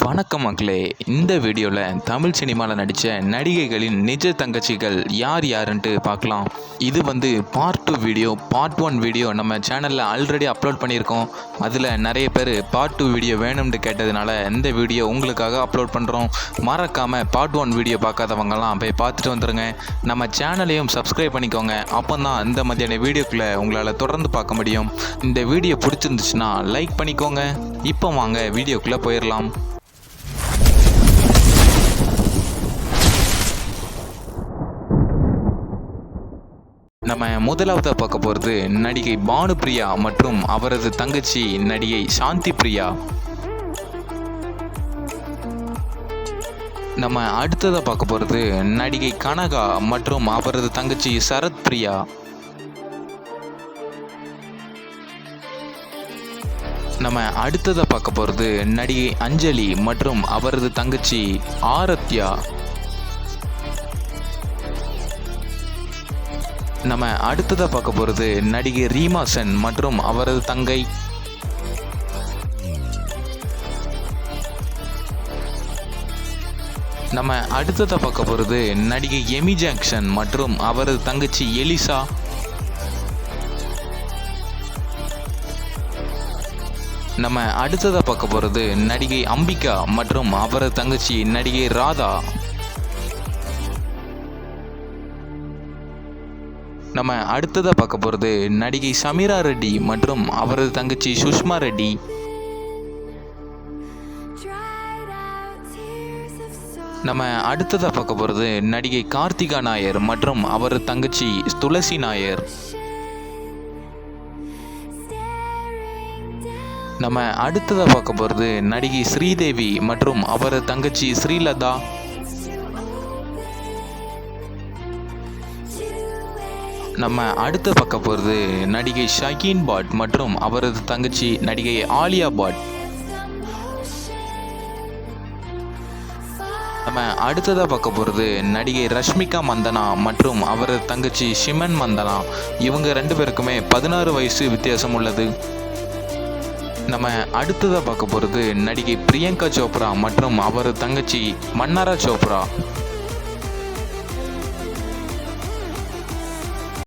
வணக்கம் மக்களே. இந்த வீடியோவில் தமிழ் சினிமாவில் நடித்த நடிகைகளின் நிஜ தங்கச்சிகள் யார் யாருன்ட்டு பார்க்கலாம். இது பார்ட் 2 வீடியோ. பார்ட் 1 வீடியோ நம்ம சேனலில் ஆல்ரெடி அப்லோட் பண்ணியிருக்கோம். அதில் நிறைய பேர் பார்ட் 2 வீடியோ வேணும்னு கேட்டதுனால இந்த வீடியோ உங்களுக்காக அப்லோட் பண்ணுறோம். மறக்காமல் பார்ட் 1 வீடியோ பார்க்காதவங்கலாம் போய் பார்த்துட்டு வந்துடுங்க. நம்ம சேனலையும் சப்ஸ்கிரைப் பண்ணிக்கோங்க. அப்போ தான் இந்த மாதிரியான வீடியோக்களை உங்களால் தொடர்ந்து பார்க்க முடியும். இந்த வீடியோ பிடிச்சிருந்துச்சுன்னா லைக் பண்ணிக்கோங்க. இப்போ வாங்க வீடியோக்குள்ளே போயிடலாம். நம்ம முதலாவதாக பார்க்க போகிறது நடிகை பானுப்பிரியா மற்றும் அவரது தங்கச்சி நடிகை சாந்தி பிரியா. நம்ம அடுத்ததாக பார்க்க போகிறது நடிகை கனகா மற்றும் அவரது தங்கச்சி சரத் பிரியா. நம்ம அடுத்ததாக பார்க்க போகிறது நடிகை அஞ்சலி மற்றும் அவரது தங்கச்சி ஆரத்யா. நம்ம அடுத்ததாக பார்க்க போகிறது நடிகை ரீமா சென் மற்றும் அவரது தங்கை. நம்ம அடுத்ததாக பார்க்க போகிறது நடிகை எமி ஜாக்சன் மற்றும் அவரது தங்கச்சி எலிசா. நம்ம அடுத்ததாக பார்க்க போகிறது நடிகை அம்பிகா மற்றும் அவரது தங்கச்சி நடிகை ராதா. நம்ம அடுத்ததாக பார்க்க போகிறது நடிகை சமீரா ரெட்டி மற்றும் அவரது தங்கச்சி சுஷ்மா ரெட்டி. நம்ம அடுத்ததாக பார்க்க போகிறது நடிகை கார்த்திகா நாயர் மற்றும் அவரது தங்கச்சி துளசி நாயர். நம்ம அடுத்ததாக பார்க்க போகிறது நடிகை ஸ்ரீதேவி மற்றும் அவரது தங்கச்சி ஸ்ரீலதா. நம்ம அடுத்து பார்க்க போகிறது நடிகை ஷகீன் பாட் மற்றும் அவரது தங்கச்சி நடிகை ஆலியா பாட். நம்ம அடுத்ததாக பார்க்க போகிறது நடிகை ரஷ்மிகா மந்தனா மற்றும் அவரது தங்கச்சி ஷிமன் மந்தனா. இவங்க 2 பேருக்குமே 16 வயசு வித்தியாசம் உள்ளது. நம்ம அடுத்ததாக பார்க்க போகிறது நடிகை பிரியங்கா சோப்ரா மற்றும் அவரது தங்கச்சி மன்னாரா சோப்ரா.